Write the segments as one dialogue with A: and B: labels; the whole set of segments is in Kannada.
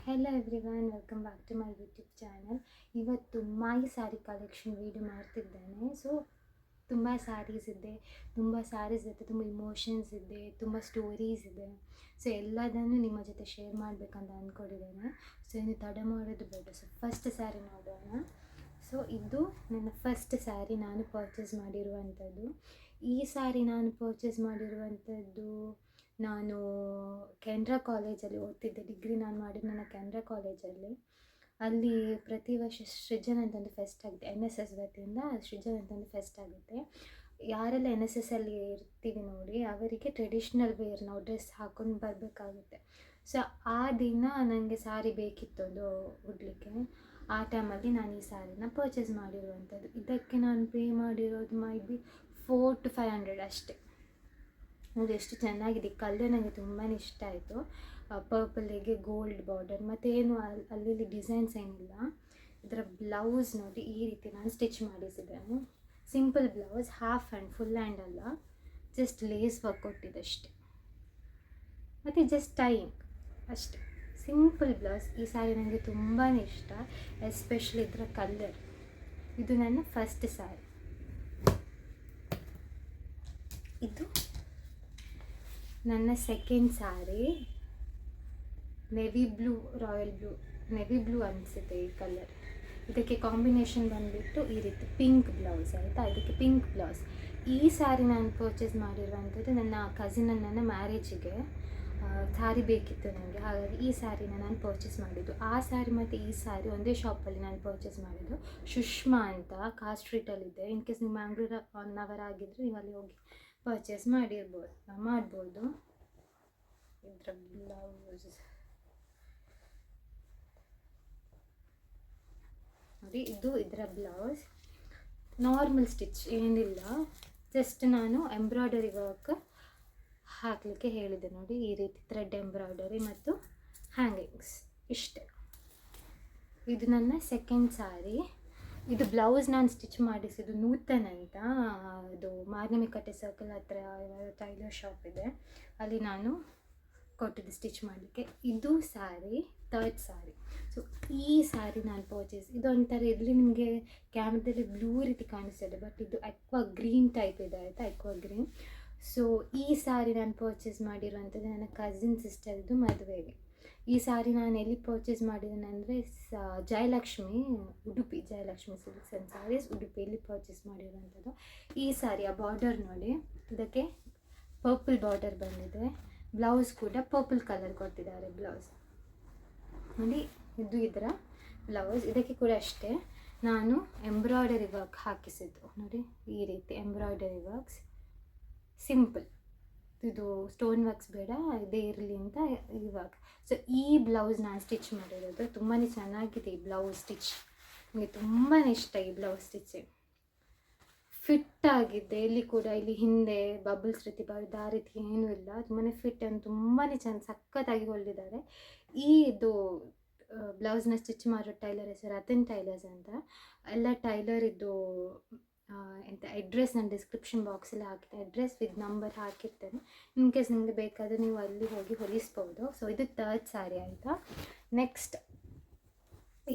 A: Hello everyone, welcome back to my YouTube channel. ಇವತ್ತು ಮೈ ಸ್ಯಾರಿ ಕಲೆಕ್ಷನ್ ವೀಡಿಯೋ ಮಾಡ್ತಿದ್ದೇನೆ. ಸೊ ತುಂಬ ಸ್ಯಾರೀಸ್ ಇದೆ, ತುಂಬ ಇಮೋಷನ್ಸ್ ಇದೆ, ತುಂಬ ಸ್ಟೋರೀಸ್ ಇದೆ. ಸೊ ಎಲ್ಲದನ್ನು ನಿಮ್ಮ ಜೊತೆ ಶೇರ್ ಮಾಡಬೇಕಂತ ಅಂದ್ಕೊಂಡಿದ್ದೇನೆ. ಸೊ ಇನ್ನು ತಡ ಮಾಡೋದು ಬೇಡ. ಸೊ ಫಸ್ಟ್ ಸ್ಯಾರಿ ನೋಡೋಣ. ಸೊ ಇದು ನನ್ನ ಫಸ್ಟ್ ಸ್ಯಾರಿ, ನಾನು ಪರ್ಚೇಸ್ ಮಾಡಿರುವಂಥದ್ದು. ಈ ಸ್ಯಾರಿ ನಾನು ಪರ್ಚೇಸ್ ಮಾಡಿರುವಂಥದ್ದು ನಾನು ಕೆನರಾ ಕಾಲೇಜಲ್ಲಿ ಓದ್ತಿದ್ದೆ. ಡಿಗ್ರಿ ನಾನು ಮಾಡಿದ್ದು ನನ್ನ ಕೆನರಾ ಕಾಲೇಜಲ್ಲಿ. ಅಲ್ಲಿ ಪ್ರತಿ ವರ್ಷ ಸೃಜನ್ ಅಂತಂದು ಫೆಸ್ಟ್ ಆಗುತ್ತೆ, NSS ವತಿಯಿಂದ ಸೃಜನ್ ಅಂತಂದು ಫೆಸ್ಟ್ ಆಗುತ್ತೆ. ಯಾರೆಲ್ಲ NSSಲ್ಲಿ ಇರ್ತೀವಿ ನೋಡಿ, ಅವರಿಗೆ ಟ್ರೆಡಿಷ್ನಲ್ ವೇರ್ ನಾವು ಡ್ರೆಸ್ ಹಾಕೊಂಡು ಬರಬೇಕಾಗುತ್ತೆ. ಸೊ ಆ ದಿನ ನನಗೆ ಸ್ಯಾರಿ ಬೇಕಿತ್ತು ಒಂದು ಉಡಲಿಕ್ಕೆ. ಆ ಟೈಮಲ್ಲಿ ನಾನು ಈ ಸ್ಯಾರಿನ ಪರ್ಚೇಸ್ ಮಾಡಿರುವಂಥದ್ದು. ಇದಕ್ಕೆ ನಾನು ಪೇ ಮಾಡಿರೋದು ಮೈ ಬಿ 400 to 500 ಅಷ್ಟೇ. ನೋಡಿ ಎಷ್ಟು ಚೆನ್ನಾಗಿದೆ. ಕಲರ್ ನನಗೆ ತುಂಬಾ ಇಷ್ಟ ಆಯಿತು. ಪರ್ಪಲಿಗೆ ಗೋಲ್ಡ್ ಬಾರ್ಡರ್, ಮತ್ತೇನು ಅಲ್ಲಿ ಡಿಸೈನ್ಸ್ ಏನಿಲ್ಲ. ಇದರ ಬ್ಲೌಸ್ ನೋಡಿ, ಈ ರೀತಿ ನಾನು ಸ್ಟಿಚ್ ಮಾಡಿಸಿದ್ದೇನೆ. Simple blouse, half hand, full hand ಅಲ್ಲ, ಜಸ್ಟ್ ಲೇಸ್ ವರ್ಕ್ ಕೊಟ್ಟಿದೆ ಅಷ್ಟೆ, ಮತ್ತು ಜಸ್ಟ್ ಟೈಯಿಂಗ್ ಅಷ್ಟೆ. Simple blouse. ಈ ಸ್ಯಾರಿ ನನಗೆ ತುಂಬಾ ಇಷ್ಟ, ಎಸ್ಪೆಷಲಿ ಇದರ ಕಲರ್. ಇದು ನನ್ನ ಫಸ್ಟ್ ಸ್ಯಾರಿ. ಇದು ನನ್ನ ಸೆಕೆಂಡ್ ಸ್ಯಾರಿ, ನೆವಿ ಬ್ಲೂ ಅನಿಸುತ್ತೆ ಈ ಕಲರ್. ಇದಕ್ಕೆ ಕಾಂಬಿನೇಷನ್ ಬಂದುಬಿಟ್ಟು ಈ ರೀತಿ ಪಿಂಕ್ ಬ್ಲೌಸ್, ಆಯಿತಾ. ಇದಕ್ಕೆ ಪಿಂಕ್ ಬ್ಲೌಸ್. ಈ ಸ್ಯಾರಿ ನಾನು ಪರ್ಚೇಸ್ ಮಾಡಿರುವಂಥದ್ದು ನನ್ನ ಕಸಿನನ್ನ ಮ್ಯಾರೇಜಿಗೆ ಸ್ಯಾರಿ ಬೇಕಿತ್ತು ನನಗೆ, ಹಾಗಾಗಿ ಈ ಸ್ಯಾರಿನ ನಾನು ಪರ್ಚೇಸ್ ಮಾಡಿದ್ದು. ಆ ಸ್ಯಾರಿ ಮತ್ತು ಈ ಸ್ಯಾರಿ ಒಂದೇ ಶಾಪಲ್ಲಿ ನಾನು ಪರ್ಚೇಸ್ ಮಾಡಿದ್ದು. ಸುಷ್ಮಾ ಅಂತ ಕಾರ್ ಸ್ಟ್ರೀಟಲ್ಲಿದೆ. ಇನ್ ಕೇಸ್ ನೀವು ಮ್ಯಾಂಗ್ಳೂರ್ ಆಗಿದ್ದರೆ ನೀವು ಅಲ್ಲಿ ಹೋಗಿ ಪರ್ಚೇಸ್ ಮಾಡ್ಬೋದು. ಇದರ ಬ್ಲೌಸ್ ನೋಡಿ, ಇದು ಇದರ ಬ್ಲೌಸ್. ನಾರ್ಮಲ್ ಸ್ಟಿಚ್ ಏನಿಲ್ಲ, ಜಸ್ಟ್ ನಾನು ಎಂಬ್ರಾಯ್ಡರಿ ವರ್ಕ್ ಹಾಕಲಿಕ್ಕೆ ಹೇಳಿದೆ ನೋಡಿ. ಈ ರೀತಿ ಥ್ರೆಡ್ ಎಂಬ್ರಾಯ್ಡರಿ ಮತ್ತು ಹ್ಯಾಂಗಿಂಗ್ಸ್ ಇಷ್ಟೇ. ಇದು ನನ್ನ ಸೆಕೆಂಡ್ ಸ್ಯಾರಿ. ಇದು ಬ್ಲೌಸ್ ನಾನು ಸ್ಟಿಚ್ ಮಾಡಿಸಿದ್ದು ನೂತನ್ ಅಂತ, ಇದು ಮಾರ್ನಮಿಕಟ್ಟೆ ಸರ್ಕಲ್ ಹತ್ರ ಟೈಲರ್ ಶಾಪ್ ಇದೆ, ಅಲ್ಲಿ ನಾನು ಕೊಟ್ಟಿದ್ದು ಸ್ಟಿಚ್ ಮಾಡಲಿಕ್ಕೆ. ಇದು ಸ್ಯಾರಿ, ಥರ್ಡ್ ಸ್ಯಾರಿ. ಸೊ ಈ ಸ್ಯಾರಿ ನಾನು ಪರ್ಚೇಸ್, ಇದು ಒಂಥರ ಇಲ್ಲಿ ನಿಮಗೆ ಕ್ಯಾಮ್ರದಲ್ಲಿ ಬ್ಲೂ ರೀತಿ ಕಾಣಿಸ್ತಿದೆ, ಬಟ್ ಇದು ಅಕ್ವಾ ಗ್ರೀನ್ ಟೈಪ್ ಇದೆ, ಆಯಿತಾ, ಅಕ್ವಾ ಗ್ರೀನ್. ಸೊ ಈ ಸ್ಯಾರಿ ನಾನು ಪರ್ಚೇಸ್ ಮಾಡಿರುವಂಥದ್ದು ನನ್ನ ಕಸಿನ್ ಸಿಸ್ಟರ್ದು ಮದುವೆಗೆ. ಈ ಸ್ಯಾರಿ ನಾನು ಎಲ್ಲಿ ಪರ್ಚೇಸ್ ಮಾಡಿದ್ದೇನೆ ಅಂದರೆ ಜಯಲಕ್ಷ್ಮಿ, ಉಡುಪಿ, ಜಯಲಕ್ಷ್ಮಿ ಸಿಲ್ಕ್ಸ್ ಆ್ಯಂಡ್ ಸ್ಯಾರೀಸ್, ಉಡುಪಿಯಲ್ಲಿ ಪರ್ಚೇಸ್ ಮಾಡಿರುವಂಥದ್ದು. ಈ ಸ್ಯಾರಿಯ ಬಾರ್ಡರ್ ನೋಡಿ, ಇದಕ್ಕೆ ಪರ್ಪಲ್ ಬಾರ್ಡರ್ ಬಂದಿದೆ. ಬ್ಲೌಸ್ ಕೂಡ ಪರ್ಪಲ್ ಕಲರ್ ಕೊಟ್ಟಿದ್ದಾರೆ ಬ್ಲೌಸ್ ನೋಡಿ. ಇದು ಇದರ ಬ್ಲೌಸ್. ಇದಕ್ಕೆ ಕೂಡ ಅಷ್ಟೇ ನಾನು ಎಂಬ್ರಾಯ್ಡರಿ ವರ್ಕ್ ಹಾಕಿಸಿದ್ದು ನೋಡಿ, ಈ ರೀತಿ ಎಂಬ್ರಾಯ್ಡರಿ ವರ್ಕ್ಸ್, ಸಿಂಪಲ್. ಇದು ಸ್ಟೋನ್ ವರ್ಕ್ಸ್ ಬೇಡ, ಇದೇ ಇರಲಿ ಅಂತ ಈ ವರ್ಕ್. ಸೊ ಈ ಬ್ಲೌಸ್ ನಾನು ಸ್ಟಿಚ್ ಮಾಡಿರೋದು. ತುಂಬಾ ಚೆನ್ನಾಗಿದೆ ಈ ಬ್ಲೌಸ್ ಸ್ಟಿಚ್, ನನಗೆ ತುಂಬಾ ಇಷ್ಟ ಈ ಬ್ಲೌಸ್ ಸ್ಟಿಚಿಂಗ್. ಫಿಟ್ ಆಗಿದೆ. ಇಲ್ಲಿ ಕೂಡ ಇಲ್ಲಿ ಹಿಂದೆ ಬಬಲ್ಸ್ ರೀತಿ ಬರೋದು ಆ ರೀತಿ ಏನೂ ಇಲ್ಲ, ತುಂಬಾ ಫಿಟ್ ಅಂತ ತುಂಬಾ ಸಖತ್ತಾಗಿ ಹೊಲಿದಿದ್ದಾರೆ. ಇದು ಬ್ಲೌಸ್ನ ಸ್ಟಿಚ್ ಮಾಡೋ ಟೈಲರ್ ಹೆಸರು ರತನ್ ಟೈಲರ್ಸ್ ಅಂತ. ಎಲ್ಲ ಟೈಲರ್ ಇದು ಎಂತ ಅಡ್ರೆಸ್ ನಾನು ಡಿಸ್ಕ್ರಿಪ್ಷನ್ ಬಾಕ್ಸಲ್ಲಿ ಹಾಕಿದ್ದೆ, ಅಡ್ರೆಸ್ ವಿತ್ ನಂಬರ್ ಹಾಕಿರ್ತೇನೆ. ಇನ್ ಕೇಸ್ ನಿಮಗೆ ಬೇಕಾದರೆ ನೀವು ಅಲ್ಲಿ ಹೋಗಿ ಹೊಲಿಸ್ಬೋದು. ಸೊ ಇದು ಥರ್ಡ್ ಸ್ಯಾರಿ ಆಯಿತಾ. ನೆಕ್ಸ್ಟ್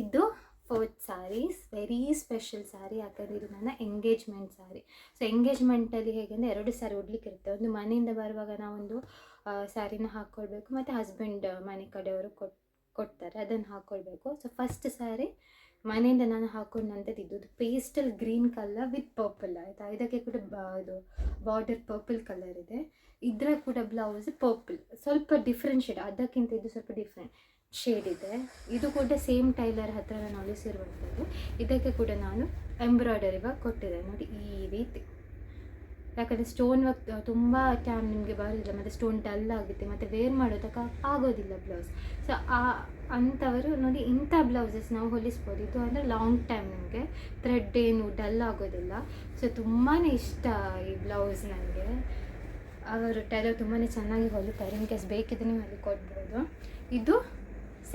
A: ಇದು fourth saris, very special sari, ಯಾಕಂದರೆ ಇದು ನನ್ನ ಎಂಗೇಜ್ಮೆಂಟ್ ಸ್ಯಾರಿ. ಸೊ ಎಂಗೇಜ್ಮೆಂಟಲ್ಲಿ ಹೇಗೆಂದರೆ 2 ಸ್ಯಾರಿ ಉಡ್ಲಿಕ್ಕೆ ಇರುತ್ತೆ. ಒಂದು ಮನೆಯಿಂದ ಬರುವಾಗ ನಾವೊಂದು ಸ್ಯಾರಿನ ಹಾಕ್ಕೊಳ್ಬೇಕು, ಮತ್ತು ಹಸ್ಬೆಂಡ್ ಮನೆ ಕಡೆಯವರು ಕೊಡ್ತಾರೆ, ಅದನ್ನು ಹಾಕ್ಕೊಳ್ಬೇಕು. ಸೊ ಫಸ್ಟ್ ಸ್ಯಾರಿ ಮನೆಯಿಂದ ನಾನು ಹಾಕೊಂಡಂಥದ್ದು ಇದು pastel green colour with purple, ಆಯಿತಾ. ಇದಕ್ಕೆ ಕೂಡ ಇದು ಬಾರ್ಡರ್ ಪರ್ಪಲ್ ಕಲರ್ ಇದೆ. ಇದರ ಕೂಡ ಬ್ಲೌಸ್ ಪರ್ಪಲ್, ಸ್ವಲ್ಪ ಡಿಫ್ರೆಂಟ್ ಶೇಡ್, ಅದಕ್ಕಿಂತ ಇದು ಸ್ವಲ್ಪ ಡಿಫ್ರೆಂಟ್ ಶೇಡ್ ಇದೆ. ಇದು ಕೂಡ ಸೇಮ್ ಟೈಲರ್ ಹತ್ರ ನಾನು ಹೊಲಿಸಿರುವಂಥದ್ದು. ಇದಕ್ಕೆ ಕೂಡ ನಾನು ಎಂಬ್ರಾಯ್ಡರಿ ವರ್ಕ್ ಕೊಟ್ಟಿದ್ದೆ ನೋಡಿ, ಈ ರೀತಿ. ಯಾಕಂದರೆ ಸ್ಟೋನ್ ವರ್ಕ್ ತುಂಬ ಟೈಮ್ ನಿಮಗೆ ಬರೋದಿಲ್ಲ, ಮತ್ತು ಸ್ಟೋನ್ ಡಲ್ ಆಗುತ್ತೆ, ಮತ್ತು ವೇರ್ ಮಾಡೋದಕ್ಕೆ ಆಗೋದಿಲ್ಲ ಬ್ಲೌಸ್. ಸೊ ಅಂಥವರು ನೋಡಿ, ಇಂಥ ಬ್ಲೌಸಸ್ ನಾವು ಹೊಲಿಸ್ಬೋದು. ಇದು ಅಂದರೆ ಲಾಂಗ್ ಟೈಮ್ ನಿಮಗೆ ಥ್ರೆಡ್ ಏನು ಡಲ್ ಆಗೋದಿಲ್ಲ. ಸೊ ತುಂಬಾ ಇಷ್ಟ ಈ ಬ್ಲೌಸ್ ನನಗೆ. ಅವರು ಟೈಲರ್ ತುಂಬಾ ಚೆನ್ನಾಗಿ ಹೊಲಿತಾರೆ. ಇನ್ ಕೇಸ್ ಬೇಕಿದ್ರೆ ನೀವು ಅಲ್ಲಿ ಕೊಡ್ಬೋದು. ಇದು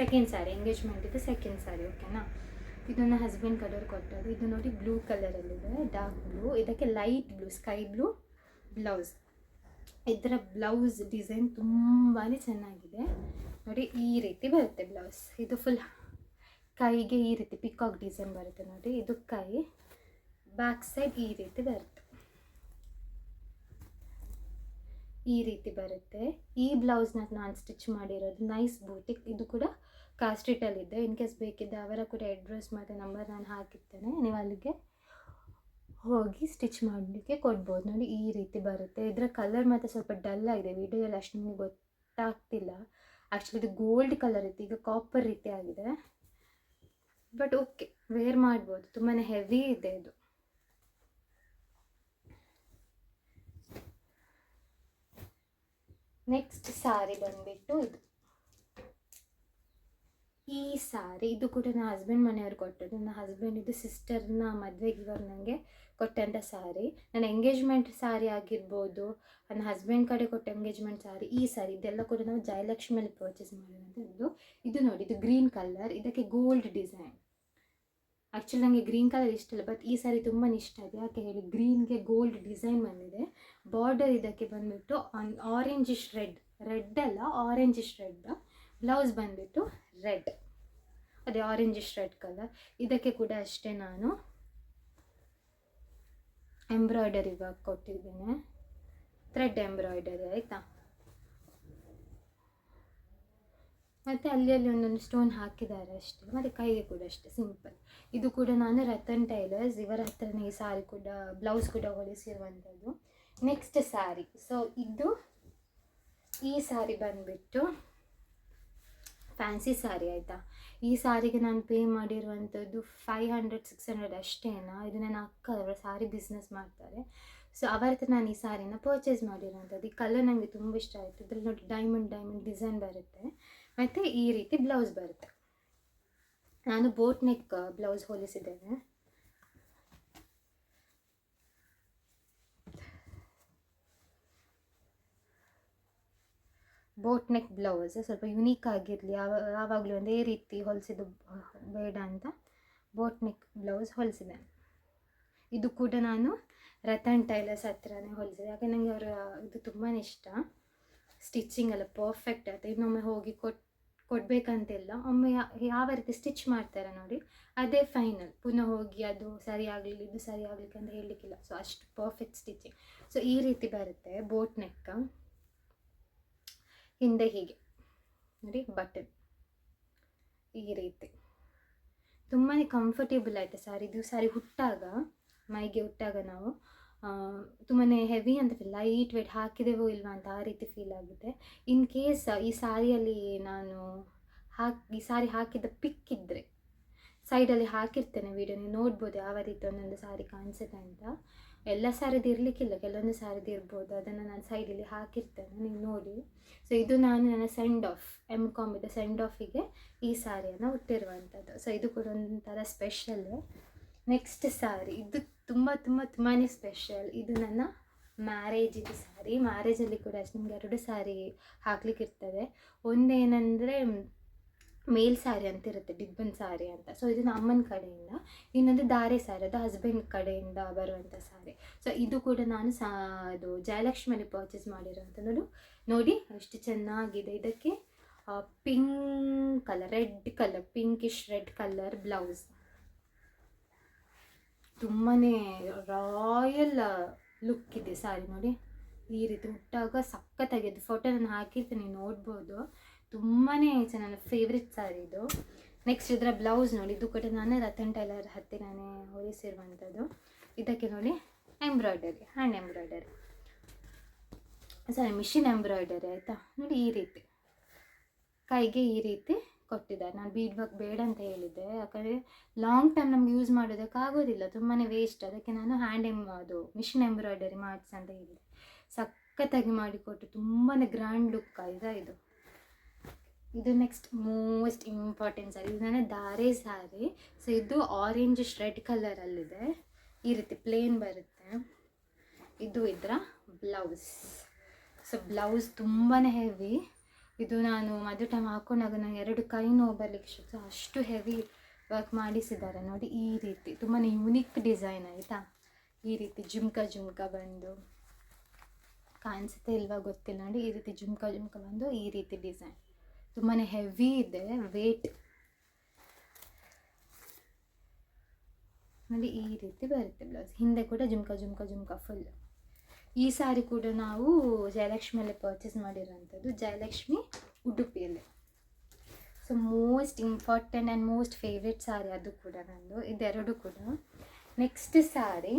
A: ಸೆಕೆಂಡ್ ಸ್ಯಾರಿ, ಎಂಗೇಜ್ಮೆಂಟ್ ಇದು ಸೆಕೆಂಡ್ ಸ್ಯಾರಿ, ಓಕೆನಾ. ಇದು ನನ್ನ ಹಸ್ಬೆಂಡ್ ಕಲರ್ ಕೊಟ್ಟದ್ದು. ಇದು ನೋಡಿ ಬ್ಲೂ ಕಲರಲ್ಲಿದೆ, ಡಾರ್ಕ್ ಬ್ಲೂ. ಇದಕ್ಕೆ light blue, sky blue blouse. ಇದರ ಬ್ಲೌಸ್ ಡಿಸೈನ್ ತುಂಬಾ ಚೆನ್ನಾಗಿದೆ. ನೋಡಿ ಈ ರೀತಿ ಬರುತ್ತೆ ಬ್ಲೌಸ್. ಇದು ಫುಲ್ ಕೈಗೆ ಈ ರೀತಿ ಪಿಕಾಕ್ ಡಿಸೈನ್ ಬರುತ್ತೆ ನೋಡಿ. ಇದು ಕೈ, ಬ್ಯಾಕ್ ಸೈಡ್ ಈ ರೀತಿ ಬರುತ್ತೆ, ಈ ರೀತಿ ಬರುತ್ತೆ. ಈ ಬ್ಲೌಸ್ನ ನಾನು ಸ್ಟಿಚ್ ಮಾಡಿರೋದು ನೈಸ್ ಬೂಟಿಕ್. ಇದು ಕೂಡ ಕಾಸ್ಟ್ರೀಟಲ್ಲಿದೆ. ಇನ್ ಕೇಸ್ ಬೇಕಿದ್ದ ಅವರ ಕೂಡ ಅಡ್ರೆಸ್ ಮತ್ತು ನಂಬರ್ ನಾನು ಹಾಕಿರ್ತೇನೆ, ನೀವು ಅಲ್ಲಿಗೆ ಹೋಗಿ ಸ್ಟಿಚ್ ಮಾಡಲಿಕ್ಕೆ ಕೊಡ್ಬೋದು. ನೋಡಿ ಈ ರೀತಿ ಬರುತ್ತೆ. ಇದರ ಕಲರ್ ಮತ್ತು ಸ್ವಲ್ಪ ಡಲ್ ಆಗಿದೆ, ವಿಡಿಯೋದಲ್ಲಿ ಅಷ್ಟು ನಿಮಗೆ ಗೊತ್ತಾಗ್ತಿಲ್ಲ. ಆ್ಯಕ್ಚುಲಿ ಇದು ಗೋಲ್ಡ್ ಕಲರ್ ಇತ್ತು, ಈಗ ಕಾಪರ್ ರೀತಿ ಆಗಿದೆ. ಬಟ್ ಓಕೆ, ವೇರ್ ಮಾಡ್ಬೋದು. ತುಂಬಾ ಹೆವಿ ಇದೆ ಇದು. ನೆಕ್ಸ್ಟ್ ಸಾರಿ ಬಂದುಬಿಟ್ಟು ಇದು. ಈ ಸಾರಿ ಇದು ಕೂಡ ನನ್ನ ಹಸ್ಬೆಂಡ್ ಮನೆಯವ್ರು ಕೊಟ್ಟದ್ದು. ನನ್ನ ಹಸ್ಬೆಂಡ್ ಇದು ಸಿಸ್ಟರ್ನ ಮದುವೆಗೆ ಇವಾಗ ನನಗೆ ಕೊಟ್ಟಂಥ ಸಾರಿ. ನನ್ನ ಎಂಗೇಜ್ಮೆಂಟ್ ಸಾರಿ ಆಗಿರ್ಬೋದು, ನನ್ನ ಹಸ್ಬೆಂಡ್ ಕಡೆ ಕೊಟ್ಟ ಎಂಗೇಜ್ಮೆಂಟ್ ಸಾರಿ, ಈ ಸಾರಿ ಇದೆಲ್ಲ ಕೂಡ ನಾವು ಜಯಲಕ್ಷ್ಮಿಯಲ್ಲಿ ಪರ್ಚೇಸ್ ಮಾಡಿರೋಂಥದ್ದು. ಇದು ನೋಡಿ, ಇದು ಗ್ರೀನ್ ಕಲರ್, ಇದಕ್ಕೆ ಗೋಲ್ಡ್ ಡಿಸೈನ್. ಆ್ಯಕ್ಚುಲಿ ನನಗೆ ಗ್ರೀನ್ ಕಲರ್ ಇಷ್ಟ ಇಲ್ಲ, ಬಟ್ ಈ ಸಾರಿ ತುಂಬಾ ಇಷ್ಟ ಇದೆ. ಯಾಕೆ ಹೇಳಿ, ಗ್ರೀನ್ಗೆ ಗೋಲ್ಡ್ ಡಿಸೈನ್ ಬಂದಿದೆ. ಬಾರ್ಡರ್ ಇದಕ್ಕೆ ಬಂದುಬಿಟ್ಟು ಆರೆಂಜಿಶ್ ರೆಡ್, ರೆಡ್ ಅಲ್ಲ ಆರೆಂಜಿಶ್ ರೆಡ್. ಬ್ಲೌಸ್ ಬಂದುಬಿಟ್ಟು ರೆಡ್, ಅದೇ ಆರೆಂಜಿಶ್ ರೆಡ್ ಕಲರ್. ಇದಕ್ಕೆ ಕೂಡ ಅಷ್ಟೇ ನಾನು ಎಂಬ್ರಾಯ್ಡರಿ ವರ್ಕ್ ಕೊಟ್ಟಿದ್ದೇನೆ, ಥ್ರೆಡ್ ಎಂಬ್ರಾಯ್ಡರಿ ಆಯಿತಾ. ಮತ್ತು ಅಲ್ಲಿ ಒಂದೊಂದು ಸ್ಟೋನ್ ಹಾಕಿದ್ದಾರೆ ಅಷ್ಟೇ. ಮತ್ತು ಕೈಗೆ ಕೂಡ ಅಷ್ಟೇ ಸಿಂಪಲ್. ಇದು ಕೂಡ ನಾನು ರತನ್ ಟೈಲರ್ಸ್ ಇವರ ಹತ್ರನೇ ಈ ಸಾರಿ ಕೂಡ, ಬ್ಲೌಸ್ ಕೂಡ ಹೊಲಿಸಿರುವಂಥದ್ದು. ನೆಕ್ಸ್ಟ್ ಸ್ಯಾರಿ. ಸೊ ಇದು ಈ ಸಾರಿ ಬಂದುಬಿಟ್ಟು ಫ್ಯಾನ್ಸಿ ಸ್ಯಾರಿ ಆಯಿತಾ. ಈ ಸಾರಿಗೆ ನಾನು ಪೇ ಮಾಡಿರುವಂಥದ್ದು 500-600 ಅಷ್ಟೇನಾ. ಇದು ನನ್ನ ಅಕ್ಕ, ಅವರ ಸಾರಿ ಬಿಸ್ನೆಸ್ ಮಾಡ್ತಾರೆ. ಸೊ ಅವರ ಹತ್ರ ನಾನು ಈ ಸಾರಿನ ಪರ್ಚೇಸ್ ಮಾಡಿರೋಂಥದ್ದು. ಈ ಕಲರ್ ನನಗೆ ತುಂಬ ಇಷ್ಟ ಆಯಿತು. ಇದರಲ್ಲಿ ನೋಡಿ ಡೈಮಂಡ್ ಡಿಸೈನ್ ಬರುತ್ತೆ, ಮತ್ತು ಈ ರೀತಿ ಬ್ಲೌಸ್ ಬರುತ್ತೆ. ನಾನು ಬೋಟ್ ನೆಕ್ ಬ್ಲೌಸ್ ಹೊಲಿಸಿದ್ದೇನೆ. ಬೋಟ್ ನೆಕ್ ಬ್ಲೌಸ್ ಸ್ವಲ್ಪ ಯುನೀಕ್ ಆಗಿರಲಿ, ಯಾವಾಗಲೂ ಒಂದೇ ರೀತಿ ಹೊಲಿಸಿದ್ದು ಬೇಡ ಅಂತ ಬೋಟ್ ನೆಕ್ ಬ್ಲೌಸ್ ಹೊಲಿಸಿದೆ. ಇದು ಕೂಡ ನಾನು ರತನ್ ಟೈಲರ್ಸ್ ಹತ್ರನೇ ಹೊಲಿಸಿದೆ. ಯಾಕೆ ನನಗೆ ಅವರ ಇದು ತುಂಬಾ ಇಷ್ಟ. ಸ್ಟಿಚ್ಚಿಂಗ್ ಎಲ್ಲ ಪರ್ಫೆಕ್ಟ್ ಆಯಿತು. ಇನ್ನೊಮ್ಮೆ ಹೋಗಿ ಕೊಡಬೇಕಂತಿಲ್ಲ. ಒಮ್ಮೆ ಯಾವ ರೀತಿ ಸ್ಟಿಚ್ ಮಾಡ್ತಾರೆ ನೋಡಿ, ಅದೇ ಫೈನಲ್. ಪುನಃ ಹೋಗಿ ಅದು ಸರಿ ಆಗಲಿಲ್ಲ, ಇದು ಸರಿ ಆಗಲಿಕ್ಕೆ ಅಂತ ಹೇಳಲಿಕ್ಕಿಲ್ಲ. ಸೊ ಅಷ್ಟು ಪರ್ಫೆಕ್ಟ್ ಸ್ಟಿಚಿಂಗ್. ಸೊ ಈ ರೀತಿ ಬರುತ್ತೆ ಬೋಟ್ ನೆಕ್. ಹಿಂದೆ ಹೀಗೆ ನೋಡಿ ಬಟನ್, ಈ ರೀತಿ ತುಂಬಾ ಕಂಫರ್ಟೇಬಲ್ ಆಯಿತು ಸ್ಯಾರಿ. ಇದು ಸ್ಯಾರಿ ಹುಟ್ಟಾಗ, ಮೈಗೆ ಹುಟ್ಟಾಗ ನಾವು ತುಂಬಾ ಹೆವಿ ಅಂತ ಲೈಟ್ ವೇಟ್ ಹಾಕಿದೆವೋ ಇಲ್ವಾ ಅಂತ ಆ ರೀತಿ ಫೀಲ್ ಆಗುತ್ತೆ. ಇನ್ ಕೇಸ್ ಈ ಸ್ಯಾರಿಯಲ್ಲಿ ನಾನು ಈ ಸ್ಯಾರಿ ಹಾಕಿದ ಪಿಕ್ ಇದ್ದರೆ ಸೈಡಲ್ಲಿ ಹಾಕಿರ್ತೇನೆ ವಿಡಿಯೋ, ನೀವು ನೋಡ್ಬೋದು ಯಾವ ರೀತಿ ಒಂದೊಂದು ಸ್ಯಾರಿ ಕಾಣಿಸುತ್ತೆ ಅಂತ. ಎಲ್ಲ ಸ್ಯಾರಿದು ಇರಲಿಕ್ಕಿಲ್ಲ, ಕೆಲವೊಂದು ಸ್ಯಾರಿದು ಇರ್ಬೋದು, ಅದನ್ನು ನಾನು ಸೈಡಲ್ಲಿ ಹಾಕಿರ್ತೇನೆ, ನೀವು ನೋಡಿ. ಸೊ ಇದು ನಾನು ನನ್ನ ಸೆಂಡ್ ಆಫ್ M.Com ಇದೆ ಸೆಂಡ್ ಆಫಿಗೆ ಈ ಸ್ಯಾರಿಯನ್ನು ಉಟ್ಟಿರುವಂಥದ್ದು. ಸೊ ಇದು ಕೂಡ ಒಂಥರ ಸ್ಪೆಷಲ್. ನೆಕ್ಸ್ಟ್ ಸ್ಯಾರಿ ಇದು ತುಂಬಾ ಸ್ಪೆಷಲ್. ಇದು ನನ್ನ ಮ್ಯಾರೇಜಿಗೆ ಸ್ಯಾರಿ. ಮ್ಯಾರೇಜಲ್ಲಿ ಕೂಡ ಅಷ್ಟು ನಿಮಗೆ 2 ಸ್ಯಾರಿ ಹಾಕ್ಲಿಕ್ಕೆ ಇರ್ತದೆ. ಒಂದೇನೆಂದರೆ ಮೇಲ್ ಸ್ಯಾರಿ ಅಂತ ಇರುತ್ತೆ, ಡಿಬ್ಬನ್ ಸ್ಯಾರಿ ಅಂತ. ಸೊ ಇದು ಅಮ್ಮನ ಕಡೆಯಿಂದ. ಇನ್ನೊಂದು ದಾರೆ ಸ್ಯಾರಿ, ಅದು ಹಸ್ಬೆಂಡ್ ಕಡೆಯಿಂದ ಬರುವಂಥ ಸ್ಯಾರಿ. ಸೊ ಇದು ಕೂಡ ನಾನು ಅದು ಜಯಲಕ್ಷ್ಮಿಯಲ್ಲಿ ಪರ್ಚೇಸ್ ಮಾಡಿರೋಂಥದ್ದು. ನೋಡಿ ಎಷ್ಟು ಚೆನ್ನಾಗಿದೆ. ಇದಕ್ಕೆ pink colour, red colour, pinkish red colour blouse. ತುಂಬಾ ರಾಯಲ್ ಲುಕ್ ಇದೆ ಸ್ಯಾರಿ ನೋಡಿ. ಈ ರೀತಿ ಮುಟ್ಟಾಗ ಸಖತ್ತಾಗಿದೆ. ಫೋಟೋ ನಾನು ಹಾಕಿರ್ತೀನಿ, ನೋಡ್ಬೋದು. ತುಂಬಾ ನನ್ನ ಫೇವ್ರೆಟ್ ಸ್ಯಾರಿ ಇದು. ನೆಕ್ಸ್ಟ್ ಇದರ ಬ್ಲೌಸ್ ನೋಡಿ, ಇದು ಕೂಡ ನಾನು ರತನ್ ಟೈಲರ್ ಹತ್ತಿರನೇ ಹೊಲಿಸಿರುವಂಥದ್ದು. ಇದಕ್ಕೆ ನೋಡಿ ಎಂಬ್ರಾಯ್ಡರಿ, ಹ್ಯಾಂಡ್ ಎಂಬ್ರಾಯ್ಡರಿ, ಸಾರಿ ಮಿಷಿನ್ ಎಂಬ್ರಾಯ್ಡರಿ ಆಯಿತಾ. ನೋಡಿ ಈ ರೀತಿ ಕೈಗೆ ಈ ರೀತಿ ಕೊಟ್ಟಿದ್ದಾರೆ. ನಾನು ಬೀಡ್ ವರ್ಕ್ ಬೇಡ ಅಂತ ಹೇಳಿದ್ದೆ, ಯಾಕಂದರೆ ಲಾಂಗ್ ಟೈಮ್ ನಮ್ಗೆ ಯೂಸ್ ಮಾಡೋದಕ್ಕಾಗೋದಿಲ್ಲ, ತುಂಬಾ ವೇಸ್ಟ್. ಅದಕ್ಕೆ ನಾನು ಅದು ಮಿಷಿನ್ ಎಂಬ್ರಾಯ್ಡರಿ ಮಾಡಿಸಿ ಅಂತ ಹೇಳಿದೆ. ಸಖತ್ತಾಗಿ ಮಾಡಿಕೊಟ್ಟು ತುಂಬಾ ಗ್ರ್ಯಾಂಡ್ ಲುಕ್ ಆಯಿತಾ ಇದು. ಇದು ನೆಕ್ಸ್ಟ್ ಮೋಸ್ಟ್ ಇಂಪಾರ್ಟೆಂಟ್ ಸ್ಯಾರಿ. ಇದು ನನ್ನ ದಾರೆ ಸ್ಯಾರಿ. ಸೊ ಇದು ಆರೆಂಜಿಶ್ ರೆಡ್ ಕಲರಲ್ಲಿದೆ, ಈ ರೀತಿ ಪ್ಲೇನ್ ಬರುತ್ತೆ. ಇದು ಇದರ ಬ್ಲೌಸ್. ಸೊ ಬ್ಲೌಸ್ ತುಂಬಾ ಹೆವಿ. ಇದು ನಾನು ಮದುವೆ ಟೈಮ್ ಹಾಕೊಂಡಾಗ ನನಗೆ 2 ಕೈ ನೋವು ಬರಲಿಕ್ಕೆ ಶುರು, ಅಷ್ಟು ಹೆವಿ ವರ್ಕ್ ಮಾಡಿಸಿದ್ದಾರೆ ನೋಡಿ. ಈ ರೀತಿ ತುಂಬಾ ಯುನಿಕ್ ಡಿಸೈನ್ ಆಯಿತಾ. ಈ ರೀತಿ ಜುಮ್ಕ ಬಂದು ಕಾಣಿಸುತ್ತೆ ಇಲ್ವಾ ಗೊತ್ತಿಲ್ಲ ನೋಡಿ. ಈ ರೀತಿ ಜುಮ್ಕ ಬಂದು ಈ ರೀತಿ ಡಿಸೈನ್ ತುಂಬಾ ಹೆವಿ ಇದೆ ವೇಟ್ ನೋಡಿ. ಈ ರೀತಿ ಬರುತ್ತೆ ಬ್ಲೌಸ್. ಹಿಂದೆ ಕೂಡ ಜುಮ್ಕಾ ಫುಲ್. ಈ ಸಾರಿ ಕೂಡ ನಾವು ಜಯಲಕ್ಷ್ಮಿಯಲ್ಲೇ ಪರ್ಚೇಸ್ ಮಾಡಿರೋಂಥದ್ದು, ಜಯಲಕ್ಷ್ಮಿ ಉಡುಪಿಯಲ್ಲಿ. So most important and most favourite sari ಅದು ಕೂಡ ನಂದು, ಇದೆರಡು ಕೂಡ. ನೆಕ್ಸ್ಟ್ ಸಾರಿ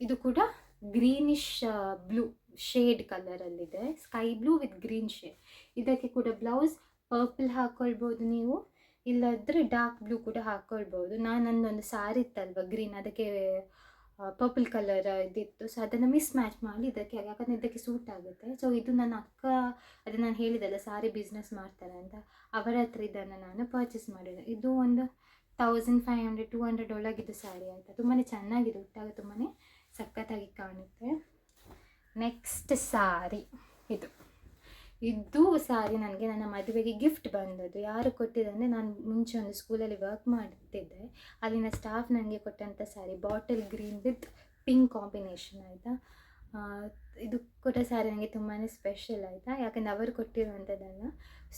A: ಇದು ಕೂಡ ಗ್ರೀನಿಶ್ ಬ್ಲೂ ಶೇಡ್ ಕಲರಲ್ಲಿದೆ, sky blue with green shade. ಇದಕ್ಕೆ ಕೂಡ ಬ್ಲೌಸ್ ಪರ್ಪಲ್ ಹಾಕ್ಕೊಳ್ಬೋದು ನೀವು, ಇಲ್ಲಾದರೆ ಡಾರ್ಕ್ ಬ್ಲೂ ಕೂಡ ಹಾಕ್ಕೊಳ್ಬೋದು. ನನ್ನೊಂದು ಸಾರಿ ಇತ್ತಲ್ವ ಗ್ರೀನ್, ಅದಕ್ಕೆ ಪರ್ಪಲ್ ಕಲರ್ ಇದಿತ್ತು. ಸೊ ಅದನ್ನು ಮಿಸ್ ಮ್ಯಾಚ್ ಮಾಡಿ ಇದಕ್ಕೆ, ಯಾಕಂದರೆ ಇದಕ್ಕೆ ಸೂಟ್ ಆಗುತ್ತೆ. ಸೊ ಇದು ನನ್ನ ಅಕ್ಕ, ಅದು ನಾನು ಹೇಳಿದೆಲ್ಲ ಸಾರಿ ಬಿಸ್ನೆಸ್ ಮಾಡ್ತಾರೆ ಅಂತ, ಅವರ ಹತ್ರ ಇದನ್ನು ನಾನು ಪರ್ಚೇಸ್ ಮಾಡಿದೆ. ಇದು ಒಂದು 1500-200 ಒಳಗಿದ್ದು ಸಾರಿ ಆಯಿತಾ. ತುಂಬಾ ಚೆನ್ನಾಗಿದೆ, ಉಟ್ಟಾಗ ತುಂಬಾ ಸಖತ್ತಾಗಿ ಕಾಣುತ್ತೆ. ನೆಕ್ಸ್ಟ್ ಸಾರಿ ಇದು ಸಾರಿ ನನಗೆ ನನ್ನ ಮದುವೆಗೆ ಗಿಫ್ಟ್ ಬಂದದ್ದು. ಯಾರು ಕೊಟ್ಟಿದ್ದಂದರೆ, ನಾನು ಮುಂಚೆ ಒಂದು ಸ್ಕೂಲಲ್ಲಿ ವರ್ಕ್ ಮಾಡ್ತಿದ್ದೆ, ಅಲ್ಲಿನ ಸ್ಟಾಫ್ ನನಗೆ ಕೊಟ್ಟಂಥ sari, bottle green with pink combination ಆಯಿತಾ. ಇದು ಕೊಟ್ಟ ಸಾರಿ ನನಗೆ ತುಂಬಾ ಸ್ಪೆಷಲ್ ಆಯಿತಾ, ಯಾಕಂದರೆ ಅವರು ಕೊಟ್ಟಿರುವಂಥದ್ದಲ್ಲ.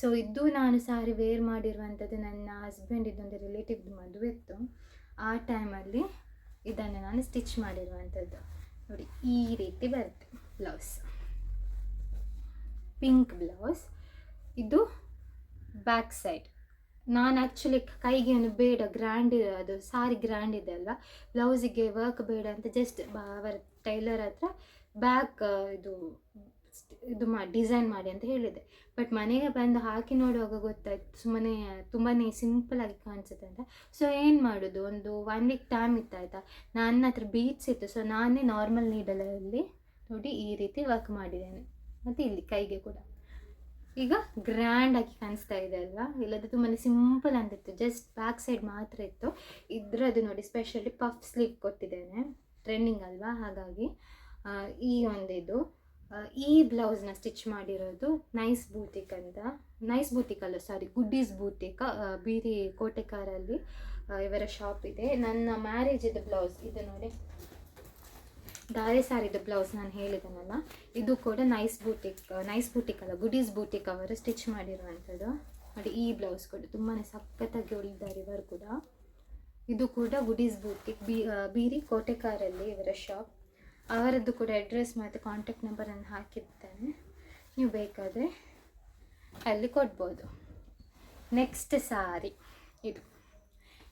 A: ಸೊ ಇದು ನಾನು ಸಾರಿ ವೇರ್ ಮಾಡಿರುವಂಥದ್ದು ನನ್ನ ಹಸ್ಬೆಂಡ್ ಇದೊಂದು ರಿಲೇಟಿವ್ದು ಮದುವೆ ಇತ್ತು, ಆ ಟೈಮಲ್ಲಿ ಇದನ್ನು ನಾನು ಸ್ಟಿಚ್ ಮಾಡಿರುವಂಥದ್ದು. ನೋಡಿ ಈ ರೀತಿ ಬರುತ್ತೆ ಬ್ಲೌಸ್, ಪಿಂಕ್ ಬ್ಲೌಸ್. ಇದು ಬ್ಯಾಕ್ ಸೈಡ್. ನಾನು ಆ್ಯಕ್ಚುಲಿ ಕೈಗೆ ಒಂದು ಬೇಡ ಗ್ರ್ಯಾಂಡ್, ಅದು ಸಾರಿ ಗ್ರ್ಯಾಂಡ್ ಇದೆ ಅಲ್ಲ, ಬ್ಲೌಸಿಗೆ ವರ್ಕ್ ಬೇಡ ಅಂತ ಜಸ್ಟ್ ಅವರ ಟೈಲರ್ ಹತ್ರ ಬ್ಯಾಕ್ ಇದು ಡಿಸೈನ್ ಮಾಡಿ ಅಂತ ಹೇಳಿದೆ. ಬಟ್ ಮನೆಗೆ ಬಂದು ಹಾಕಿ ನೋಡುವಾಗ ಗೊತ್ತಾಯ್ತು ತುಂಬಾ ಸಿಂಪಲಾಗಿ ಕಾಣಿಸುತ್ತೆ ಅಂತ. ಸೊ ಏನು ಮಾಡೋದು, ಒಂದು 1 ವೀಕ್ ಟೈಮ್ ಇತ್ತಾಯ್ತಾ, ನನ್ನ ಹತ್ರ ಬೀಟ್ಸ್ ಇತ್ತು. ಸೊ ನಾನೇ ನಾರ್ಮಲ್ ನೀಡಲಲ್ಲಿ ನೋಡಿ ಈ ರೀತಿ ವರ್ಕ್ ಮಾಡಿದ್ದೇನೆ. ಮತ್ತು ಇಲ್ಲಿ ಕೈಗೆ ಕೂಡ ಈಗ ಗ್ರ್ಯಾಂಡಾಗಿ ಕಾಣಿಸ್ತಾ ಇದೆ ಅಲ್ವಾ, ಇಲ್ಲದೆ ತುಂಬಾ ಸಿಂಪಲ್ ಅಂತಿತ್ತು, ಜಸ್ಟ್ ಬ್ಯಾಕ್ ಸೈಡ್ ಮಾತ್ರ ಇತ್ತು. ಇದರದ್ದು ನೋಡಿ ಸ್ಪೆಷಲಿ ಪಫ್ ಸ್ಲೀವ್ ಕೊಟ್ಟಿದ್ದೇನೆ, ಟ್ರೆಂಡಿಂಗ್ ಅಲ್ವಾ, ಹಾಗಾಗಿ ಈ ಒಂದಿದು. ಈ ಬ್ಲೌಸ್ನ ಸ್ಟಿಚ್ ಮಾಡಿರೋದು ನೈಸ್ ಬೂಟಿಕ್ ಅಂತ, ನೈಸ್ ಬೂಟಿಕ್ ಅಲ್ಲ ಸಾರಿ, ಗುಡ್ಡೀಸ್ ಬೂಟಿಕ್, ಬೀರಿ ಕೋಟೆಕಾರಲ್ಲಿ ಇವರ ಶಾಪ್ ಇದೆ. ನನ್ನ ಮ್ಯಾರೇಜಿದ್ದು ಬ್ಲೌಸ್ ಇದು ನೋಡಿ, ಧಾರೆ ಸಾರಿದು ಬ್ಲೌಸ್ ನಾನು ಹೇಳಿದೆನಲ್ಲ, ಇದು ಕೂಡ ನೈಸ್ ಬೂಟಿಕ್ ಅಲ್ಲ, ಗುಡೀಸ್ ಬೂಟಿಕ್ ಅವರು ಸ್ಟಿಚ್ ಮಾಡಿರುವಂಥದ್ದು. ನೋಡಿ ಈ ಬ್ಲೌಸ್ ಕೂಡ ತುಂಬಾ ಸಖತ್ತಾಗಿ ಹೊಲಿದ್ದಾರೆ ಇವರು ಕೂಡ. ಇದು ಕೂಡ ಗುಡೀಸ್ ಬೂಟಿಕ್, ಬೀರಿ ಕೋಟೆಕಾರಲ್ಲಿ ಇವರ ಶಾಪ್. ಅವರದ್ದು ಕೂಡ ಅಡ್ರೆಸ್ ಮತ್ತು ಕಾಂಟ್ಯಾಕ್ಟ್ ನಂಬರನ್ನು ಹಾಕಿರ್ತಾನೆ, ನೀವು ಬೇಕಾದರೆ ಅಲ್ಲಿ ಕೊಡ್ಬೋದು. ನೆಕ್ಸ್ಟ್ ಸಾರಿ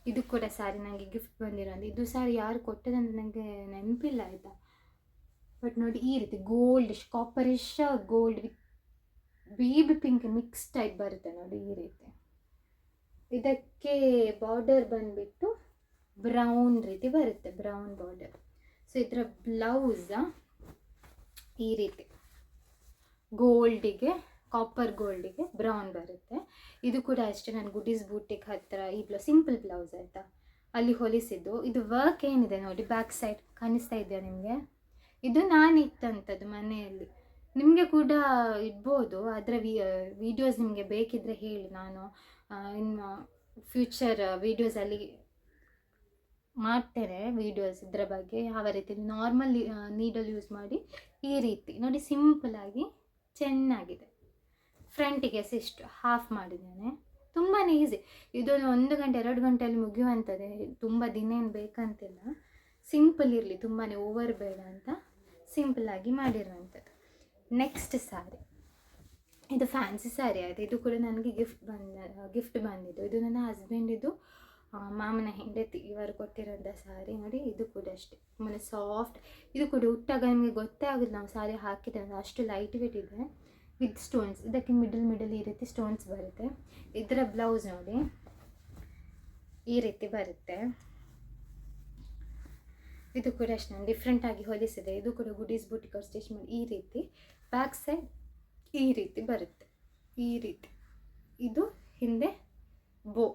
A: ಇದು ಕೂಡ ಸಾರಿ ನನಗೆ ಗಿಫ್ಟ್ ಬಂದಿರೋದು. ಇದು ಸಾರಿ ಯಾರು ಕೊಟ್ಟದಂತ ನನಗೆ ನೆನಪಿಲ್ಲ ಆಯಿತಾ. ಬಟ್ ನೋಡಿ ಈ ರೀತಿ goldish, copperish gold with baby pink mix type ಬರುತ್ತೆ ನೋಡಿ ಈ ರೀತಿ. ಇದಕ್ಕೆ ಬಾರ್ಡರ್ ಬಂದುಬಿಟ್ಟು ಬ್ರೌನ್ ರೀತಿ ಬರುತ್ತೆ, ಬ್ರೌನ್ ಬಾರ್ಡರ್. ಸೊ ಇದರ ಬ್ಲೌಸ್ ಈ ರೀತಿ ಗೋಲ್ಡಿಗೆ, ಕಾಪರ್ ಗೋಲ್ಡಿಗೆ ಬ್ರೌನ್ ಬರುತ್ತೆ. ಇದು ಕೂಡ ಅಷ್ಟೇ, ನಾನು ಗುಡೀಸ್ ಬೂಟಿಕ್ ಹತ್ತಿರ ಈ ಸಿಂಪಲ್ ಬ್ಲೌಸ್ ಆಯಿತಾ, ಅಲ್ಲಿ ಹೊಲಿಸಿದ್ದು. ಇದು ವರ್ಕ್ ಏನಿದೆ ನೋಡಿ ಬ್ಯಾಕ್ ಸೈಡ್ ಕಾಣಿಸ್ತಾ ಇದೆಯಾ ನಿಮಗೆ, ಇದು ನಾನು ಇಟ್ಟಂಥದ್ದು ಮನೆಯಲ್ಲಿ. ನಿಮಗೆ ಕೂಡ ಇಡ್ಬೋದು, ಅದರ ವೀಡಿಯೋಸ್ ನಿಮಗೆ ಬೇಕಿದ್ದರೆ ಹೇಳಿ, ನಾನು ಇನ್ನು ಫ್ಯೂಚರ್ ವೀಡಿಯೋಸಲ್ಲಿ ಮಾಡ್ತೇನೆ ವೀಡಿಯೋಸ್ ಇದರ ಬಗ್ಗೆ. ಯಾವ ರೀತಿ ನಾರ್ಮಲ್ ನೀಡಲ್ ಯೂಸ್ ಮಾಡಿ ಈ ರೀತಿ ನೋಡಿ ಸಿಂಪಲಾಗಿ ಚೆನ್ನಾಗಿದೆ. ಫ್ರಂಟಿಗೆ ಇಷ್ಟು ಹಾಫ್ ಮಾಡಿದ್ದೇನೆ, ತುಂಬಾ ಈಸಿ. ಇದೊಂದು 1 ಗಂಟೆ 2 ಗಂಟೆಯಲ್ಲಿ ಮುಗಿಯುವಂಥದ್ದೇ, ತುಂಬ ದಿನ ಏನು ಬೇಕಂತಿಲ್ಲ. ಸಿಂಪಲ್ ಇರಲಿ, ತುಂಬಾ ಓವರ್ ಬೇಡ ಅಂತ ಸಿಂಪಲ್ಲಾಗಿ ಮಾಡಿರುವಂಥದ್ದು. ನೆಕ್ಸ್ಟ್ ಸಾರಿ ಇದು ಫ್ಯಾನ್ಸಿ ಸ್ಯಾರಿ ಆಯಿತು. ಇದು ಕೂಡ ನನಗೆ ಗಿಫ್ಟ್ ಬಂದಿದ್ದು. ಇದು ನನ್ನ ಹಸ್ಬೆಂಡಿದು ಮಾಮನ ಹೆಂಡತಿ ಇವರು ಕೊಟ್ಟಿರೋಂಥ ಸ್ಯಾರಿ ನೋಡಿ. ಇದು ಕೂಡ ಅಷ್ಟೇ ತುಂಬಾ ಸಾಫ್ಟ್. ಇದು ಕೂಡ ಉಟ್ಟಾಗ ನಿಮಗೆ ಗೊತ್ತೇ ಆಗುತ್ತೆ ನಾವು ಸ್ಯಾರಿ ಹಾಕಿದ್ದೇವೆ, ಅಷ್ಟು ಲೈಟ್ ವೇಟ್ ಇದೆ ವಿತ್ ಸ್ಟೋನ್ಸ್. ಇದಕ್ಕೆ ಮಿಡಲ್ ಈ ರೀತಿ ಸ್ಟೋನ್ಸ್ ಬರುತ್ತೆ. ಇದರ ಬ್ಲೌಸ್ ನೋಡಿ ಈ ರೀತಿ ಬರುತ್ತೆ. ಇದು ಕೂಡ ಅಷ್ಟೇ ನಾನು ಡಿಫ್ರೆಂಟಾಗಿ ಹೊಲಿಸಿದೆ. ಇದು ಕೂಡ ಗುಡೀಸ್ ಬೂಟಿಕ್ ಸ್ಟಿಚ್ ಮಾಡಿ ಈ ರೀತಿ ಬ್ಯಾಕ್ ಸೈಡ್ ಈ ರೀತಿ ಬರುತ್ತೆ. ಈ ರೀತಿ ಇದು ಹಿಂದೆ ಬೋ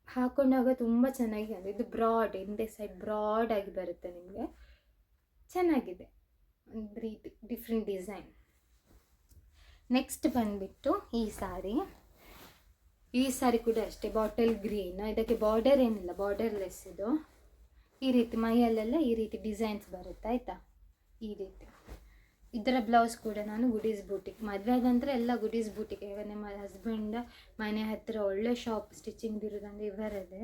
A: ಹಾಕೊಂಡಾಗ ತುಂಬ ಚೆನ್ನಾಗಿ ಅಂದರೆ ಇದು ಬ್ರಾಡ್, ಹಿಂದೆ ಸೈಡ್ ಬ್ರಾಡ್ ಆಗಿ ಬರುತ್ತೆ ನಿಮಗೆ, ಚೆನ್ನಾಗಿದೆ ಒಂದು ರೀತಿ ಡಿಫ್ರೆಂಟ್ ಡಿಸೈನ್. ನೆಕ್ಸ್ಟ್ ಬಂದುಬಿಟ್ಟು ಈ ಸಾರಿ ಕೂಡ ಅಷ್ಟೇ ಬಾಟಲ್ ಗ್ರೀನ್. ಇದಕ್ಕೆ ಬಾರ್ಡರ್ ಏನಿಲ್ಲ, ಬಾರ್ಡರ್ಲೆಸ್. ಇದು ಈ ರೀತಿ ಮೈಯಲ್ಲೆಲ್ಲ ಈ ರೀತಿ ಡಿಸೈನ್ಸ್ ಬರುತ್ತೆ ಆಯಿತಾ. ಈ ರೀತಿ ಇದರ ಬ್ಲೌಸ್ ಕೂಡ ನಾನು ಗುಡೀಸ್ ಬೂಟಿಕ್, ಮದುವೆಗಂದ್ರೆ ಎಲ್ಲ ಗುಡೀಸ್ ಬೂಟಿಕ್. ಈಗ ನಿಮ್ಮ ಹಸ್ಬೆಂಡ್ ಮನೆ ಹತ್ತಿರ ಒಳ್ಳೆ ಶಾಪ್ ಸ್ಟಿಚಿಂಗ್ ಇರೋದಂದ್ರೆ ಇವರದೇ.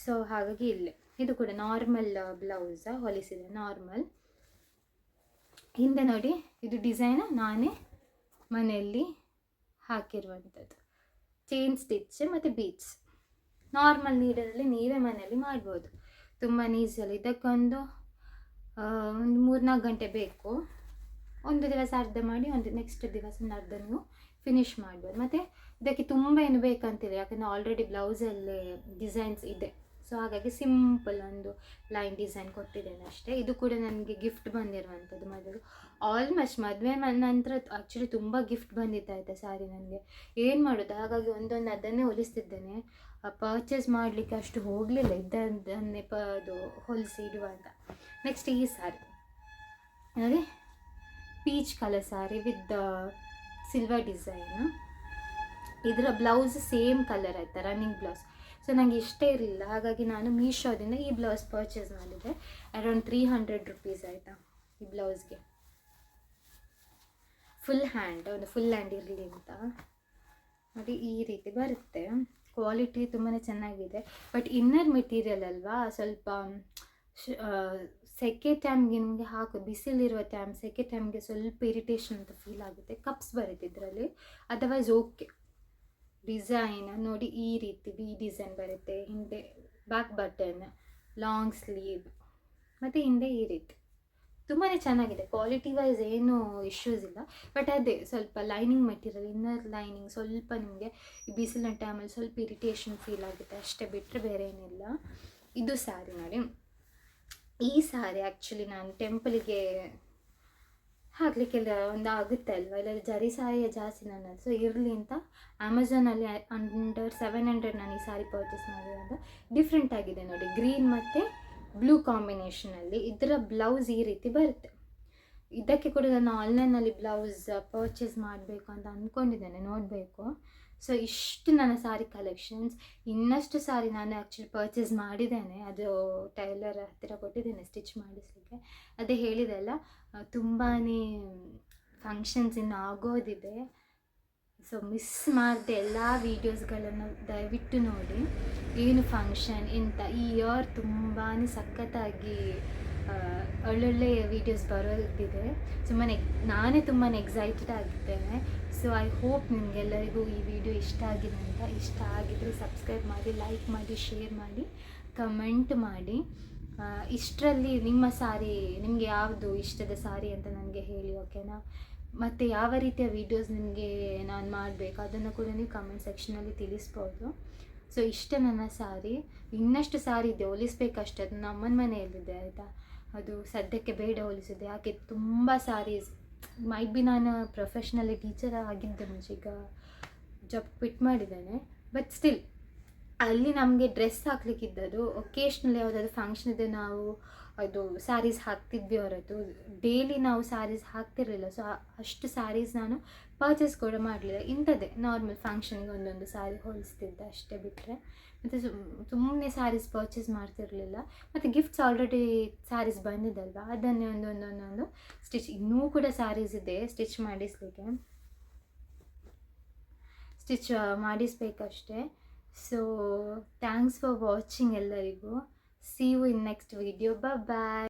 A: ಸೊ ಹಾಗಾಗಿ ಇಲ್ಲಿ ಇದು ಕೂಡ ನಾರ್ಮಲ್ ಬ್ಲೌಸ ಹೊಲಿಸಿದೆ, ನಾರ್ಮಲ್. ಹಿಂದೆ ನೋಡಿ, ಇದು ಡಿಸೈನ್ ನಾನೇ ಮನೆಯಲ್ಲಿ ಹಾಕಿರುವಂಥದ್ದು. ಚೈನ್ ಸ್ಟಿಚ್ ಮತ್ತು ಬೀಡ್ಸ್ ನಾರ್ಮಲ್ ನೀಡಲ್ಲಿ ನೀವೇ ಮನೆಯಲ್ಲಿ ಮಾಡ್ಬೋದು, ತುಂಬ ಈಸಿಯಲ್ಲಿ. ಇದಕ್ಕೊಂದು 3-4 ಗಂಟೆ ಬೇಕು. ಒಂದು ದಿವಸ ಅರ್ಧ ಮಾಡಿ ನೆಕ್ಸ್ಟ್ ದಿವಸ ಅರ್ಧ ನೀವು ಫಿನಿಶ್ ಮಾಡ್ಬೋದು. ಮತ್ತು ಇದಕ್ಕೆ ತುಂಬ ಏನು ಬೇಕಂತಿಲ್ಲ, ಯಾಕಂದರೆ ಆಲ್ರೆಡಿ ಬ್ಲೌಸಲ್ಲೇ ಡಿಸೈನ್ಸ್ ಇದೆ. ಸೊ ಹಾಗಾಗಿ ಸಿಂಪಲ್ ಒಂದು ಲೈನ್ ಡಿಸೈನ್ ಕೊಟ್ಟಿದ್ದೇನೆ ಅಷ್ಟೇ. ಇದು ಕೂಡ ನನಗೆ ಗಿಫ್ಟ್ ಬಂದಿರುವಂಥದ್ದು ಮದುವೆ. ಆಲ್ಮೋಸ್ಟ್ ಮದುವೆ ನಂತರ ಆ್ಯಕ್ಚುಲಿ ತುಂಬ ಗಿಫ್ಟ್ ಬಂದಿದ್ದಾಯ್ತಾ ಸಾರಿ ನನಗೆ, ಏನು ಮಾಡೋದು. ಹಾಗಾಗಿ ಒಂದೊಂದು ಅದನ್ನೇ ಹೊಲಿಸ್ತಿದ್ದೇನೆ. ಪರ್ಚೇಸ್ ಮಾಡಲಿಕ್ಕೆ ಅಷ್ಟು ಹೋಗಲಿಲ್ಲ, ಇದನ್ನೇ ಅದು ಹೊಲಿಸಿ ಇಡುವ ಅಂತ. ನೆಕ್ಸ್ಟ್ ಈ ಸಾರಿ ನೋಡಿ, peach colour sorry with silver design. ಇದರ ಬ್ಲೌಸ್ ಸೇಮ್ ಕಲರ್ ಆಯಿತಾ, ರನ್ನಿಂಗ್ ಬ್ಲೌಸ್. ಸೊ ನನಗೆ ಇಷ್ಟ ಇರಲಿಲ್ಲ, ಹಾಗಾಗಿ ನಾನು ಮೀಶೋದಿಂದ ಈ ಬ್ಲೌಸ್ ಪರ್ಚೇಸ್ ಮಾಡಿದೆ. ಅರೌಂಡ್ 300 ರುಪೀಸ್ ಆಯಿತಾ ಈ ಬ್ಲೌಸ್ಗೆ. ಫುಲ್ ಹ್ಯಾಂಡ್, ಒಂದು ಫುಲ್ ಹ್ಯಾಂಡ್ ಇರಲಿ ಅಂತ ನೋಡಿ ಈ ರೀತಿ ಬರುತ್ತೆ. ಕ್ವಾಲಿಟಿ ತುಂಬಾ ಚೆನ್ನಾಗಿದೆ. ಬಟ್ ಇನ್ನರ್ ಮೆಟೀರಿಯಲ್ ಅಲ್ವಾ, ಸ್ವಲ್ಪ ಸೆಕೆ ಟೈಮ್ಗೆ ನಿಮಗೆ ಬಿಸಿಲಿರುವ ಟೈಮ್, ಸೆಕೆ ಟೈಮ್ಗೆ ಸ್ವಲ್ಪ ಇರಿಟೇಷನ್ ಅಂತ ಫೀಲ್ ಆಗುತ್ತೆ. ಕಪ್ಸ್ ಬರುತ್ತೆ ಇದರಲ್ಲಿ, ಅದರ್ವೈಸ್ ಓಕೆ. ಡಿಸೈನ್ ನೋಡಿ ಈ ರೀತಿ ವಿ ಡಿಸೈನ್ ಬರುತ್ತೆ. ಹಿಂದೆ ಬ್ಯಾಕ್ ಬಟನ್, ಲಾಂಗ್ ಸ್ಲೀವ್, ಮತ್ತು ಹಿಂದೆ ಈ ರೀತಿ ತುಂಬಾ ಚೆನ್ನಾಗಿದೆ. ಕ್ವಾಲಿಟಿ ವೈಸ್ ಏನೂ ಇಶ್ಯೂಸ್ ಇಲ್ಲ. ಬಟ್ ಅದೇ ಸ್ವಲ್ಪ ಲೈನಿಂಗ್ ಮೆಟೀರಿಯಲ್, ಇನ್ನರ್ ಲೈನಿಂಗ್ ಸ್ವಲ್ಪ ನಿಮಗೆ ಈ ಬಿಸಿಲಿನ ಟೈಮಲ್ಲಿ ಸ್ವಲ್ಪ ಇರಿಟೇಷನ್ ಫೀಲ್ ಆಗುತ್ತೆ ಅಷ್ಟೇ, ಬಿಟ್ಟರೆ ಬೇರೆ ಏನಿಲ್ಲ. ಇದು ಸ್ಯಾರಿ ನೋಡಿ, ಈ ಸ್ಯಾರಿ ಆ್ಯಕ್ಚುಲಿ ನಾನು ಟೆಂಪಲಿಗೆ ಹಾಕಲಿಕ್ಕೆಲ್ಲ ಒಂದು ಆಗುತ್ತೆ ಅಲ್ವಾ, ಇಲ್ಲ ಜರಿ ಸಾರಿಯ ಜಾಸ್ತಿ ನನ್ನದು. ಸೊ ಇರಲಿ ಅಂತ ಅಮೆಝಾನಲ್ಲಿ ಅಂಡರ್ 700 ನಾನು ಈ ಸಾರಿ ಪರ್ಚೇಸ್ ಮಾಡಿರೋದು. ಡಿಫ್ರೆಂಟ್ ಆಗಿದೆ ನೋಡಿ, ಗ್ರೀನ್ ಮತ್ತು ಬ್ಲೂ ಕಾಂಬಿನೇಷನಲ್ಲಿ. ಇದರ ಬ್ಲೌಸ್ ಈ ರೀತಿ ಬರುತ್ತೆ. ಇದಕ್ಕೆ ಕೂಡ ನಾನು ಆನ್ಲೈನಲ್ಲಿ ಬ್ಲೌಸ್ ಪರ್ಚೇಸ್ ಮಾಡಬೇಕು ಅಂತ ಅಂದ್ಕೊಂಡಿದ್ದೇನೆ, ನೋಡಬೇಕು. ಸೊ ಇಷ್ಟು ನನ್ನ ಸಾರಿ ಕಲೆಕ್ಷನ್ಸ್. ಇನ್ನಷ್ಟು ಸಾರಿ ನಾನು ಆ್ಯಕ್ಚುಲಿ ಪರ್ಚೇಸ್ ಮಾಡಿದ್ದೇನೆ, ಅದು ಟೈಲರ್ ಹತ್ತಿರ ಕೊಟ್ಟಿದ್ದೇನೆ ಸ್ಟಿಚ್ ಮಾಡಿಸಲಿಕ್ಕೆ. ಅದೇ ಹೇಳಿದೆಲ್ಲ, ತುಂಬಾ ಫಂಕ್ಷನ್ಸ್ ಇನ್ನು ಆಗೋದಿದೆ. ಸೊ ಮಿಸ್ ಮಾಡಿದೆ ಎಲ್ಲ ವೀಡಿಯೋಸ್ಗಳನ್ನು ದಯವಿಟ್ಟು ನೋಡಿ. ಏನು ಫಂಕ್ಷನ್ ಎಂತ, ಈ ಇಯರ್ ತುಂಬಾ ಸಖತ್ತಾಗಿ ಒಳ್ಳೊಳ್ಳೆ ವೀಡಿಯೋಸ್ ಬರೋದಿದೆ. ನಾನೇ ತುಂಬಾ ಎಕ್ಸೈಟೆಡ್ ಆಗಿದ್ದೇನೆ. ಸೊ ಐ ಹೋಪ್ ನಿಮಗೆಲ್ಲರಿಗೂ ಈ ವಿಡಿಯೋ ಇಷ್ಟ ಆಗಿದೆ ಅಂತ. ಇಷ್ಟ ಆಗಿದ್ದರೆ ಸಬ್ಸ್ಕ್ರೈಬ್ ಮಾಡಿ, ಲೈಕ್ ಮಾಡಿ, ಶೇರ್ ಮಾಡಿ, ಕಮೆಂಟ್ ಮಾಡಿ. ಇಷ್ಟರಲ್ಲಿ ನಿಮ್ಮ ಸಾರಿ, ನಿಮಗೆ ಯಾವುದು ಇಷ್ಟದ ಸಾರಿ ಅಂತ ನನಗೆ ಹೇಳಿ, ಓಕೆನಾ? ಮತ್ತು ಯಾವ ರೀತಿಯ ವೀಡಿಯೋಸ್ ನಿಮಗೆ ನಾನು ಮಾಡಬೇಕು ಅದನ್ನು ಕೂಡ ನೀವು ಕಮೆಂಟ್ ಸೆಕ್ಷನಲ್ಲಿ ತಿಳಿಸ್ಬೋದು. ಸೊ ಇಷ್ಟ ನನ್ನ ಸಾರಿ. ಇನ್ನಷ್ಟು ಸಾರಿ ಇದೆ, ಹೊಲಿಸ್ಬೇಕಷ್ಟೆ. ಅದು ನಮ್ಮನ ಮನೆಯಲ್ಲಿದೆ ಆಯಿತಾ, ಅದು ಸದ್ಯಕ್ಕೆ ಬೇಡ ಹೊಲಿಸಿದೆ. ಯಾಕೆ ತುಂಬ ಸಾರೀಸ್ ಮೈಟ್ ಬಿ ನಾನು ಪ್ರೊಫೆಷ್ನಲಿ ಟೀಚರ್ ಆಗಿದ್ದೆ ಮುಂಚೆ, ಈಗ ಜಾಬ್ ಕ್ವಿಟ್ ಮಾಡಿದ್ದೇನೆ. ಬಟ್ ಸ್ಟಿಲ್ ಅಲ್ಲಿ ನಮಗೆ ಡ್ರೆಸ್ ಹಾಕ್ಲಿಕ್ಕಿದ್ದದು ಒಕೇಶ್ನಲ್ ಯಾವುದಾದ್ರು ಫಂಕ್ಷನ್ ಇದೆ ನಾವು ಅದು ಸ್ಯಾರೀಸ್ ಹಾಕ್ತಿದ್ವಿ ಹೊರತು ಡೈಲಿ ನಾವು ಸ್ಯಾರೀಸ್ ಹಾಕ್ತಿರಲಿಲ್ಲ. ಸೊ ಅಷ್ಟು ಸ್ಯಾರೀಸ್ ನಾನು ಪರ್ಚೇಸ್ ಕೂಡ ಮಾಡಲಿಲ್ಲ. ಇಂಥದ್ದೇ ನಾರ್ಮಲ್ ಫಂಕ್ಷನಿಗೆ ಒಂದೊಂದು ಸ್ಯಾರಿ ಹೊಲಿಸ್ತಿದ್ದೆ ಅಷ್ಟೇ, ಬಿಟ್ಟರೆ ಮತ್ತು ಸುಮ್ಮನೆ ಸ್ಯಾರೀಸ್ ಪರ್ಚೇಸ್ ಮಾಡ್ತಿರಲಿಲ್ಲ. ಮತ್ತು ಗಿಫ್ಟ್ಸ್ ಆಲ್ರೆಡಿ ಸ್ಯಾರೀಸ್ ಬಂದಿದ್ದಲ್ವ, ಅದನ್ನೇ ಒಂದೊಂದು ಸ್ಟಿಚ್, ಇನ್ನೂ ಕೂಡ ಸ್ಯಾರೀಸ್ ಇದೆ ಸ್ಟಿಚ್ ಮಾಡಿಸ್ಬೇಕಷ್ಟೇ. ಸೊ ಥ್ಯಾಂಕ್ಸ್ ಫಾರ್ ವಾಚಿಂಗ್ ಎಲ್ಲರಿಗೂ. See you in next video. Bye bye.